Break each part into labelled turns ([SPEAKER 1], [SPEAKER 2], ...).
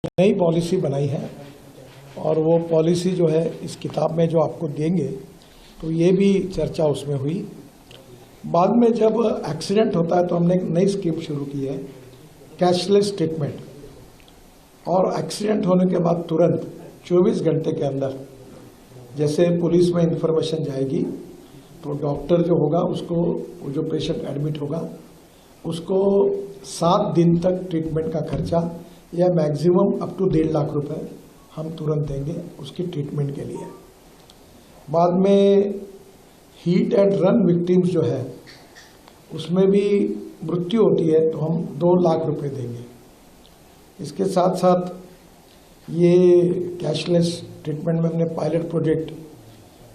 [SPEAKER 1] नई पॉलिसी बनाई है और वो पॉलिसी जो है इस किताब में जो आपको देंगे तो ये भी चर्चा उसमें हुई। बाद में जब एक्सीडेंट होता है तो हमने एक नई स्कीम शुरू की है, कैशलेस ट्रीटमेंट। और एक्सीडेंट होने के बाद तुरंत 24 घंटे के अंदर जैसे पुलिस में इंफॉर्मेशन जाएगी तो डॉक्टर जो होगा उसको, वो जो पेशेंट एडमिट होगा उसको 7 दिन तक ट्रीटमेंट का खर्चा या मैक्सिमम अप टू 1.5 लाख रुपए हम तुरंत देंगे उसकी ट्रीटमेंट के लिए। बाद में हीट एंड रन विक्टिम्स जो है उसमें भी मृत्यु होती है तो हम 2 लाख रुपए देंगे। इसके साथ साथ ये कैशलेस ट्रीटमेंट में हमने पायलट प्रोजेक्ट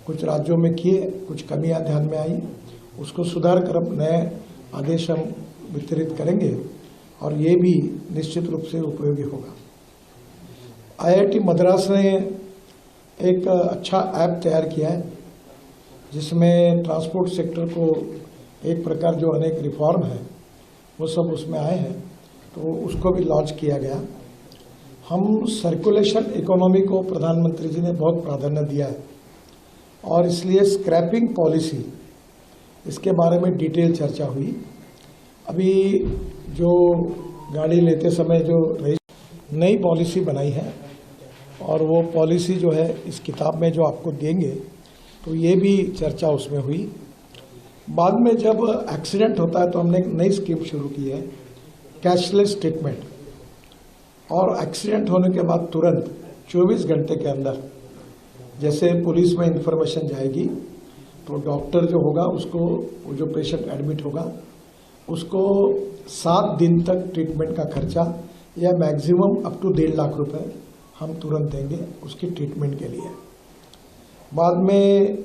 [SPEAKER 1] कुछ राज्यों में किए, कुछ कमियां ध्यान में आई, उसको सुधार कर अब नए आदेश हम वितरित करेंगे और ये भी निश्चित रूप से उपयोगी होगा। आईआईटी मद्रास ने एक अच्छा ऐप तैयार किया है जिसमें ट्रांसपोर्ट सेक्टर को एक प्रकार जो अनेक रिफॉर्म है वो सब उसमें आए हैं, तो उसको भी लॉन्च किया गया। हम सर्कुलेशन इकोनॉमी को प्रधानमंत्री जी ने बहुत प्राधान्य दिया है और इसलिए स्क्रैपिंग पॉलिसी इसके बारे में डिटेल चर्चा हुई। अभी जो गाड़ी लेते समय जो नई पॉलिसी बनाई है और वो पॉलिसी जो है इस किताब में जो आपको देंगे तो ये भी चर्चा उसमें हुई। बाद में जब एक्सीडेंट होता है तो हमने एक नई स्कीम शुरू की है, कैशलेस ट्रीटमेंट। और एक्सीडेंट होने के बाद तुरंत 24 घंटे के अंदर जैसे पुलिस में इंफॉर्मेशन जाएगी तो डॉक्टर जो होगा उसको, वो जो पेशेंट एडमिट होगा उसको 7 दिन तक ट्रीटमेंट का खर्चा या मैक्सिमम अप टू 1.5 लाख रुपए हम तुरंत देंगे उसकी ट्रीटमेंट के लिए। बाद में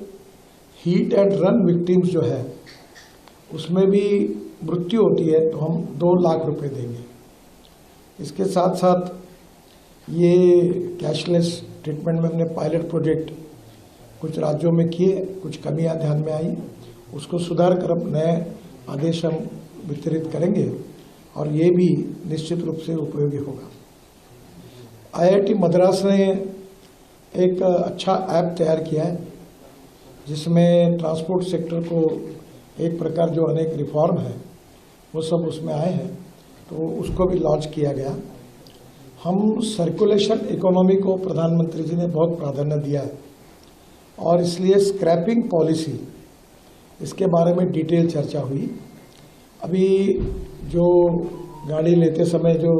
[SPEAKER 1] हीट एंड रन विक्टिम्स जो है उसमें भी मृत्यु होती है तो हम 2 लाख रुपए देंगे। इसके साथ साथ ये कैशलेस ट्रीटमेंट में हमने पायलट प्रोजेक्ट कुछ राज्यों में किए, कुछ कमियां ध्यान में आई, उसको सुधार कर अब नए आदेश हम वितरित करेंगे और ये भी निश्चित रूप से उपयोगी होगा। आईआईटी मद्रास ने एक अच्छा ऐप तैयार किया है जिसमें ट्रांसपोर्ट सेक्टर को एक प्रकार जो अनेक रिफॉर्म है वो सब उसमें आए हैं, तो उसको भी लॉन्च किया गया। हम सर्कुलेशन इकोनॉमी को प्रधानमंत्री जी ने बहुत प्राधान्य दिया है और इसलिए स्क्रैपिंग पॉलिसी इसके बारे में डिटेल चर्चा हुई। अभी जो गाड़ी लेते समय जो